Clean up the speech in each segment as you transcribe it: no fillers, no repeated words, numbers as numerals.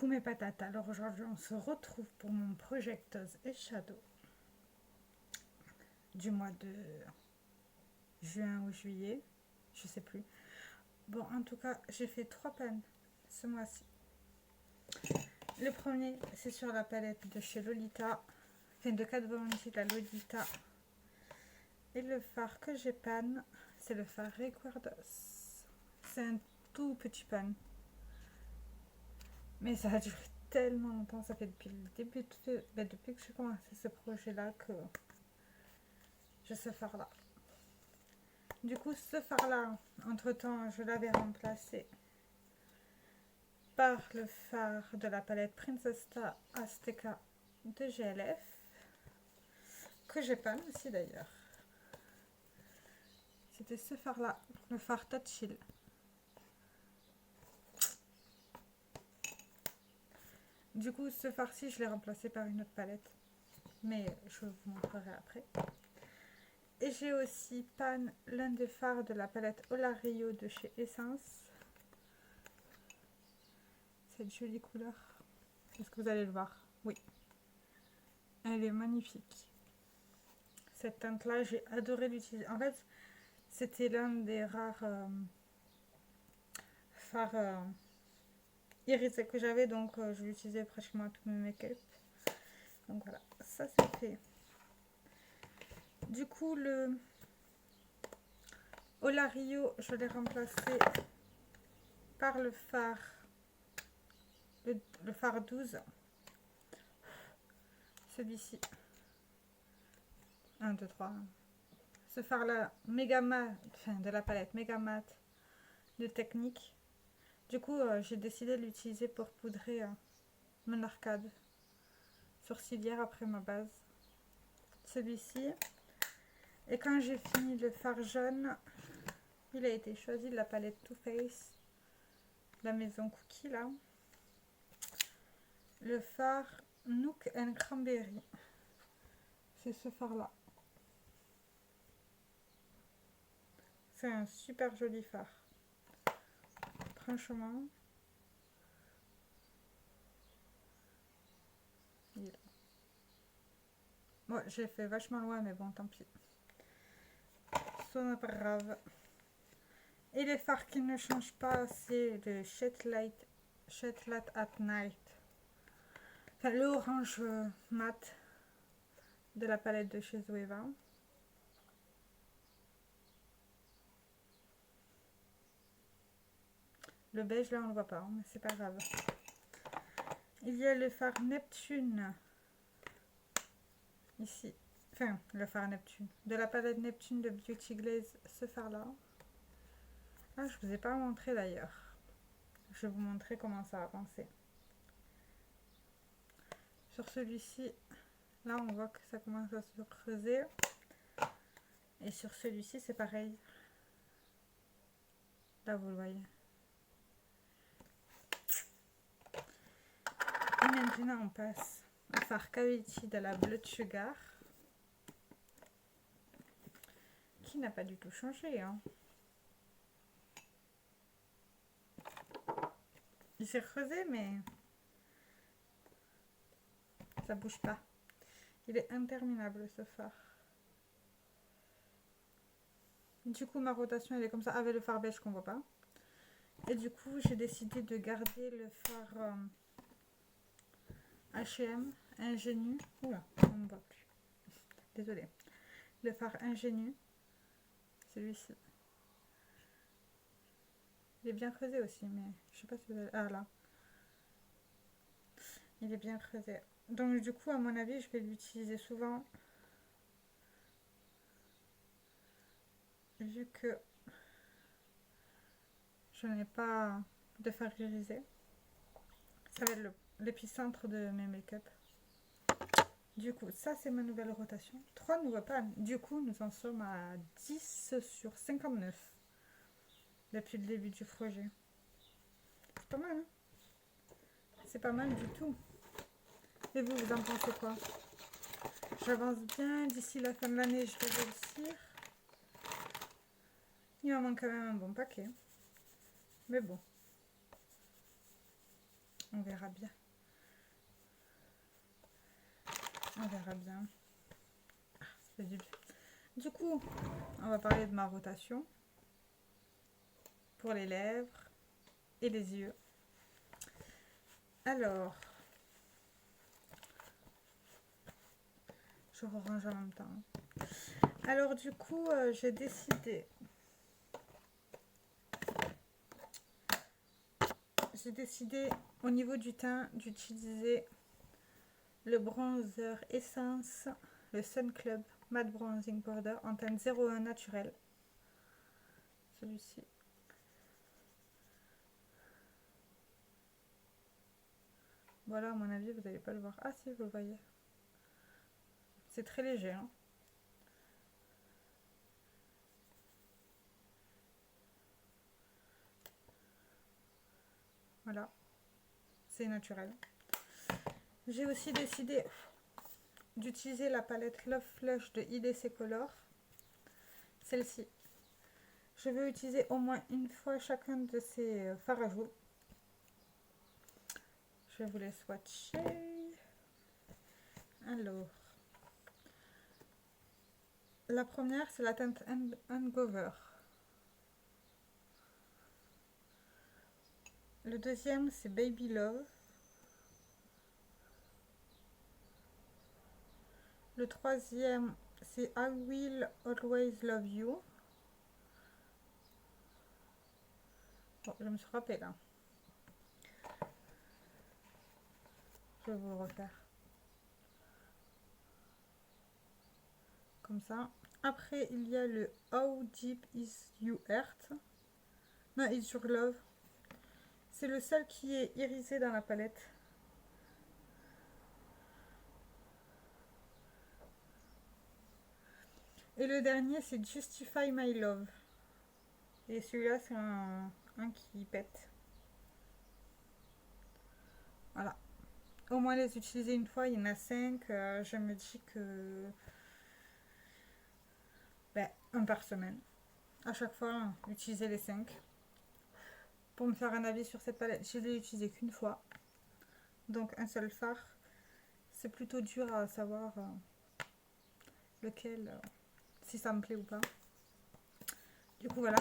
Coucou mes patates, alors aujourd'hui on se retrouve pour mon Projectors Eyeshadow du mois de juin ou juillet, je sais plus. Bon, en tout cas, j'ai fait 3 pans ce mois-ci. Le premier, c'est sur la palette de chez Lolita, enfin de Kat Von D, la Lolita. Et le fard que j'ai pan, c'est le fard Recuerdos. C'est un tout petit pan. Mais ça a duré tellement longtemps, ça fait depuis le début de depuis que j'ai commencé ce projet-là que j'ai ce fard-là. Du coup, ce fard-là, entre-temps, je l'avais remplacé par le fard de la palette Princesa Azteca de GLF, que j'ai pan aussi d'ailleurs. C'était ce fard-là, le fard Touch. Du coup, ce fard-ci, je l'ai remplacé par une autre palette, mais je vous montrerai après. Et j'ai aussi pan l'un des fards de la palette Olario de chez Essence. Cette jolie couleur. Est-ce que vous allez le voir? Oui. Elle est magnifique. Cette teinte-là, j'ai adoré l'utiliser. En fait, c'était l'un des rares fards irisés que j'avais, donc je l'utilisais pratiquement à tous mes make-up. Donc voilà, ça c'est fait. Du coup, le Olario, je l'ai remplacé par le fard, le fard 12. Celui-ci. 1, 2, 3. Ce fard-là, méga mat, enfin de la palette méga mat de Technique. Du coup, j'ai décidé de l'utiliser pour poudrer mon arcade sourcilière après ma base. Celui-ci. Et quand j'ai fini le fard jaune, il a été choisi de la palette Too Faced, la maison Cookie là. Le fard Nook and Cranberry. C'est ce fard-là. C'est un super joli fard. Franchement. Bon, j'ai fait vachement loin, mais bon, tant pis. Ce n'est pas grave. Et les fards qui ne changent pas, c'est le Chetlat at Night. Enfin, le orange mat de la palette de chez Zoeva. Le beige, là, on ne le voit pas, hein, mais c'est pas grave. Il y a le fard Neptune. Ici. Enfin, le fard Neptune. De la palette Neptune de Beauty Glaze, ce fard-là. Ah, je vous ai pas montré d'ailleurs. Je vais vous montrer comment ça a avancé. Sur celui-ci, là, on voit que ça commence à se creuser. Et sur celui-ci, c'est pareil. Là, vous le voyez. Et maintenant, on passe au fard Cavity de la Blood Sugar. Qui n'a pas du tout changé, hein. Il s'est creusé, mais ça bouge pas. Il est interminable, ce fard. Du coup, ma rotation, elle est comme ça, avec le fard beige qu'on voit pas. Et du coup, j'ai décidé de garder le fard H&M Ingénu. Oula, on ne voit plus. Désolée. Le fard Ingénu. Celui-ci. Il est bien creusé aussi, mais je sais pas si vous avez... Ah là. Il est bien creusé. Donc du coup, à mon avis, je vais l'utiliser souvent. Vu que je n'ai pas de fard irisé. Ça va être l'épicentre de mes make-up. Du coup, ça c'est ma nouvelle rotation. 3 nouveaux pans. Du coup, nous en sommes à 10 sur 59. Depuis le début du projet. C'est pas mal, hein? C'est pas mal du tout. Et vous, vous en pensez quoi? J'avance bien. D'ici la fin de l'année, je vais réussir. Il en manque quand même un bon paquet. Mais bon. On verra bien. On verra bien. Ah, ça fait du bien. Du coup, on va parler de ma rotation pour les lèvres et les yeux. Alors, je range en même temps. Alors du coup, j'ai décidé au niveau du teint d'utiliser le bronzer Essence, le Sun Club Matte Bronzing Powder en teinte 01 naturel. Celui-ci. Voilà, à mon avis, vous n'allez pas le voir. Ah si, vous le voyez. C'est très léger. Hein. Voilà. C'est naturel. J'ai aussi décidé d'utiliser la palette Love Flush de IDC Color. Celle-ci. Je vais utiliser au moins une fois chacun de ces fards à joues. Je vais vous les swatcher. Alors, la première, c'est la teinte Hangover. Le deuxième, c'est Baby Love. Le troisième, c'est I Will Always Love You. Bon, je me suis rappelée là. Je vais vous le refaire. Comme ça. Après, il y a le How Deep Is You Heart. Non, Is Your Love. C'est le seul qui est irisé dans la palette. Et le dernier, c'est Justify My Love. Et celui-là, c'est un qui pète. Voilà. Au moins les utiliser une fois, il y en a 5. Je me dis que... Ben, un par semaine. À chaque fois, utiliser les 5. Pour me faire un avis sur cette palette, je l'ai utilisé qu'une fois. Donc un seul fard. C'est plutôt dur à savoir lequel, si ça me plaît ou pas. Du coup, voilà.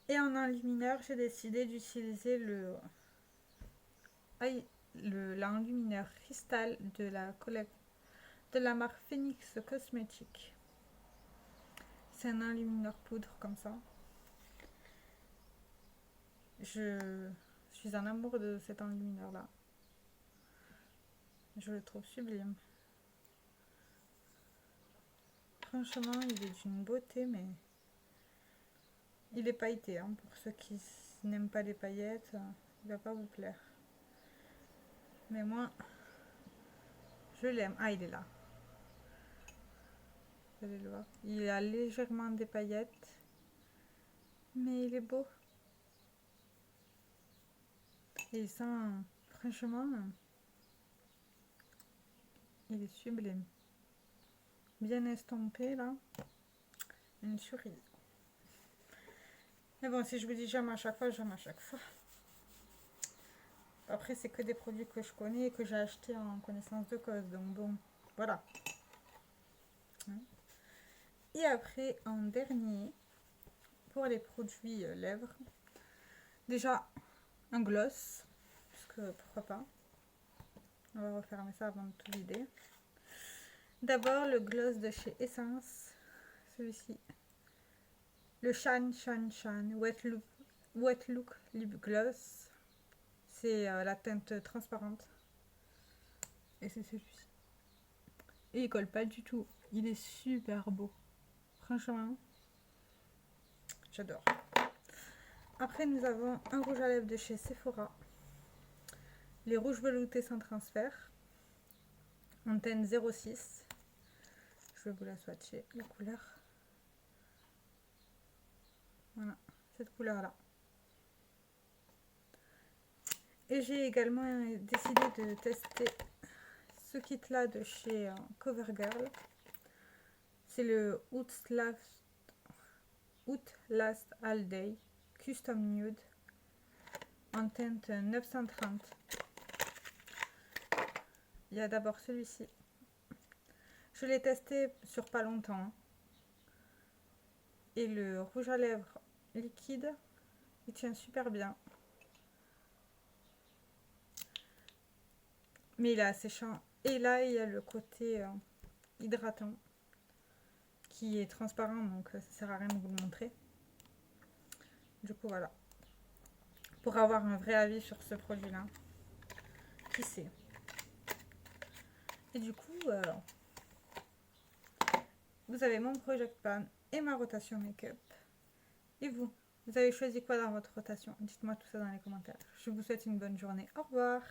Et en enlumineur, j'ai décidé d'utiliser l'enlumineur cristal de la marque Phoenix Cosmetics. C'est un enlumineur poudre comme ça. Je suis en amour de cet enlumineur là. Je le trouve sublime. Franchement, il est d'une beauté, mais il est pailleté. Hein. Pour ceux qui n'aiment pas les paillettes, il va pas vous plaire. Mais moi, je l'aime. Ah, il est là. Vous allez le voir. Il a légèrement des paillettes, mais il est beau. Et il sent, franchement, il est sublime. Bien estompé là. Une cerise. Mais bon, si je vous dis j'aime à chaque fois, j'aime à chaque fois. Après, c'est que des produits que je connais et que j'ai achetés en connaissance de cause. Donc bon, voilà. Et après, en dernier, pour les produits lèvres, déjà un gloss. Parce que pourquoi pas. On va refermer ça avant de tout vider. D'abord, le gloss de chez Essence. Celui-ci. Le Shine Wet Look Lip Gloss. C'est la teinte transparente. Et c'est celui-ci. Et il colle pas du tout. Il est super beau. Franchement, j'adore. Après, nous avons un rouge à lèvres de chez Sephora. Les rouges veloutés sans transfert. En teinte 06. Je vais vous la swatcher, la couleur. Voilà, cette couleur-là. Et j'ai également décidé de tester ce kit-là de chez CoverGirl. C'est le Outlast All Day Custom Nude en teinte 930. Il y a d'abord celui-ci. Je l'ai testé sur pas longtemps. Hein. Et le rouge à lèvres liquide, il tient super bien. Mais il est asséchant. Et là, il y a le côté hydratant qui est transparent, donc ça sert à rien de vous le montrer. Du coup, voilà. Pour avoir un vrai avis sur ce produit-là. Qui sait? Et du coup, vous avez mon Project Pan et ma rotation make-up. Et vous avez choisi quoi dans votre rotation? Dites-moi tout ça dans les commentaires. Je vous souhaite une bonne journée. Au revoir.